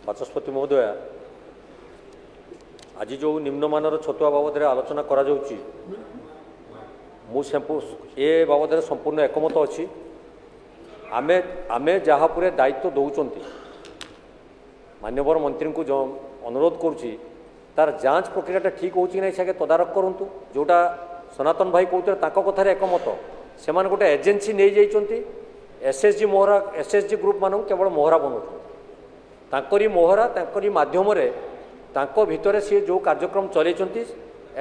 ବାଚସ୍ପତି ମହୋଦୟ, ଆଜି ଯେଉଁ ନିମ୍ନମାନର ଛତୁଆ ବାବଦରେ ଆଲୋଚନା କରାଯାଉଛି, ମୁଁ ଏ ବାବଦରେ ସମ୍ପୂର୍ଣ୍ଣ ଏକମତ ଅଛି। ଆମେ ଯାହା ଉପରେ ଦାୟିତ୍ୱ ଦେଉଛନ୍ତି, ମାନ୍ୟବର ମନ୍ତ୍ରୀଙ୍କୁ ଅନୁରୋଧ କରୁଛି ତାର ଯାଞ୍ଚ ପ୍ରକ୍ରିୟାଟା ଠିକ୍ ହେଉଛି କି ନାହିଁ ସେ ତଦାରଖ କରନ୍ତୁ। ଯେଉଁଟା ସନାତନ ଭାଇ କହୁଥିଲେ ତାଙ୍କ କଥାରେ ଏକମତ। ସେମାନେ ଗୋଟେ ଏଜେନ୍ସି ନେଇଯାଇଛନ୍ତି, ଏସ୍ଏଚ୍ଜି ଗ୍ରୁପ୍ ମାନଙ୍କୁ କେବଳ ମୋହରା ବନାଉଛନ୍ତି। ତାଙ୍କରି ମୋହରା ତାଙ୍କରି ମାଧ୍ୟମରେ ତାଙ୍କ ଭିତରେ ସିଏ ଯେଉଁ କାର୍ଯ୍ୟକ୍ରମ ଚଲେଇଛନ୍ତି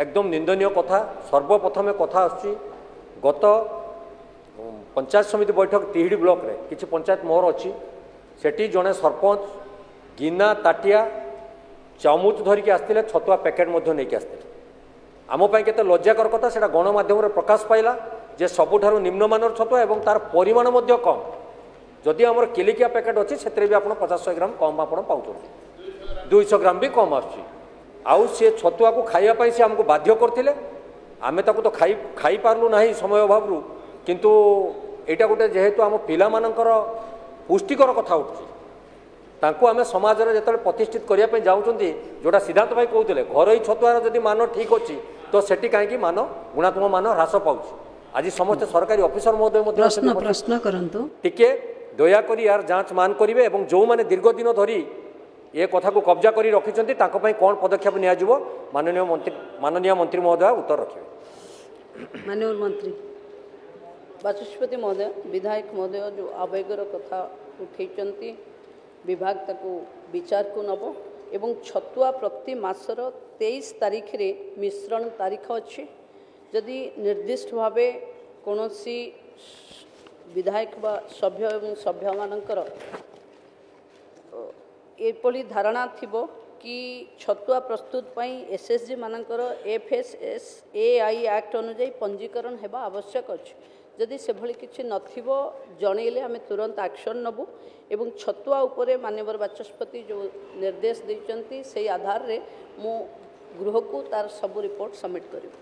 ଏକଦମ ନିନ୍ଦନୀୟ କଥା। ସର୍ବପ୍ରଥମେ କଥା ଆସୁଛି, ଗତ ପଞ୍ଚାୟତ ସମିତି ବୈଠକ ତିହିଡ଼ି ବ୍ଲକରେ କିଛି ପଞ୍ଚାୟତ ମୋହର ଅଛି, ସେଠି ଜଣେ ସରପଞ୍ଚ ଗିନା ତାଟିଆ ଚାମୁଚ ଧରିକି ଆସିଥିଲେ, ଛତୁଆ ପ୍ୟାକେଟ୍ ମଧ୍ୟ ନେଇକି ଆସିଥିଲେ। ଆମ ପାଇଁ କେତେ ଲଜ୍ଜାକର କଥା, ସେଇଟା ଗଣମାଧ୍ୟମରେ ପ୍ରକାଶ ପାଇଲା ଯେ ସବୁଠାରୁ ନିମ୍ନମାନର ଛତୁଆ ଏବଂ ତାର ପରିମାଣ ମଧ୍ୟ କମ୍। ଯଦି ଆମର କିଲିକିଆ ପ୍ୟାକେଟ୍ ଅଛି ସେଥିରେ ବି ଆପଣ 50-100 ଗ୍ରାମ କମ୍ ଆପଣ ପାଉଛନ୍ତି, 200 ଗ୍ରାମ ବି କମ୍ ଆସୁଛି। ଆଉ ସେ ଛତୁଆକୁ ଖାଇବା ପାଇଁ ସେ ଆମକୁ ବାଧ୍ୟ କରିଥିଲେ। ଆମେ ତାକୁ ତ ଖାଇପାରିଲୁ ନାହିଁ ସମୟ ଅଭାବରୁ, କିନ୍ତୁ ଏଇଟା ଗୋଟେ ଯେହେତୁ ଆମ ପିଲାମାନଙ୍କର ପୁଷ୍ଟିକର କଥା ଉଠୁଛି, ତାଙ୍କୁ ଆମେ ସମାଜରେ ଯେତେବେଳେ ପ୍ରତିଷ୍ଠିତ କରିବା ପାଇଁ ଯାଉଛନ୍ତି, ଯେଉଁଟା ସିଦ୍ଧାନ୍ତ ଭାଇ କହୁଥିଲେ ଘରୋଇ ଛତୁଆର ଯଦି ମାନ ଠିକ୍ ଅଛି ତ ସେଠି କାହିଁକି ଗୁଣାତ୍ମକ ମାନ ହ୍ରାସ ପାଉଛି। ଆଜି ସମସ୍ତେ ସରକାରୀ ଅଫିସର ମହୋଦୟ ମଧ୍ୟ ପ୍ରଶ୍ନ କରନ୍ତୁ, ଟିକେ ଦୟାକରି ୟାର ଯାଞ୍ଚ ମାନ କରିବେ ଏବଂ ଯେଉଁମାନେ ଦୀର୍ଘ ଦିନ ଧରି ଏ କଥାକୁ କବ୍ଜା କରି ରଖିଛନ୍ତି ତାଙ୍କ ପାଇଁ କ'ଣ ପଦକ୍ଷେପ ନିଆଯିବ ମାନନୀୟ ମନ୍ତ୍ରୀ ମହୋଦୟ ଉତ୍ତର ରଖିବେ। ମାନ୍ୟବର ମନ୍ତ୍ରୀ। ବାଚସ୍ପତି ମହୋଦୟ, ବିଧାୟକ ମହୋଦୟ ଯେଉଁ ଆବେଗର କଥା ଉଠାଇଛନ୍ତି, ବିଭାଗ ତାକୁ ବିଚାରକୁ ନେବ ଏବଂ ଛତୁଆ ପ୍ରତି ମାସର 23 ତାରିଖରେ ମିଶ୍ରଣ ତାରିଖ ଅଛି। ଯଦି ନିର୍ଦ୍ଦିଷ୍ଟ ଭାବେ କୌଣସି ବିଧାୟକ ବା ସଭ୍ୟ ଏବଂ ସଭ୍ୟମାନଙ୍କର ଏପରି ଧାରଣା ଥିବ କି ଛତୁଆ ପ୍ରସ୍ତୁତ ପାଇଁ ଏସ୍ଏଚ୍ଜି ମାନଙ୍କର FSSAI ଆକ୍ଟ ଅନୁଯାୟୀ ପଞ୍ଜୀକରଣ ହେବା ଆବଶ୍ୟକ ଅଛି। ଯଦି ସେଭଳି କିଛି ନଥିବ ଜଣେଇଲେ ଆମେ ତୁରନ୍ତ ଆକ୍ସନ୍ ନେବୁ ଏବଂ ଛତୁଆ ଉପରେ ମାନ୍ୟବର ବାଚସ୍ପତି ଯେଉଁ ନିର୍ଦ୍ଦେଶ ଦେଇଛନ୍ତି ସେହି ଆଧାରରେ ମୁଁ ଗୃହକୁ ତାର ସବୁ ରିପୋର୍ଟ ସବମିଟ୍ କରିବି।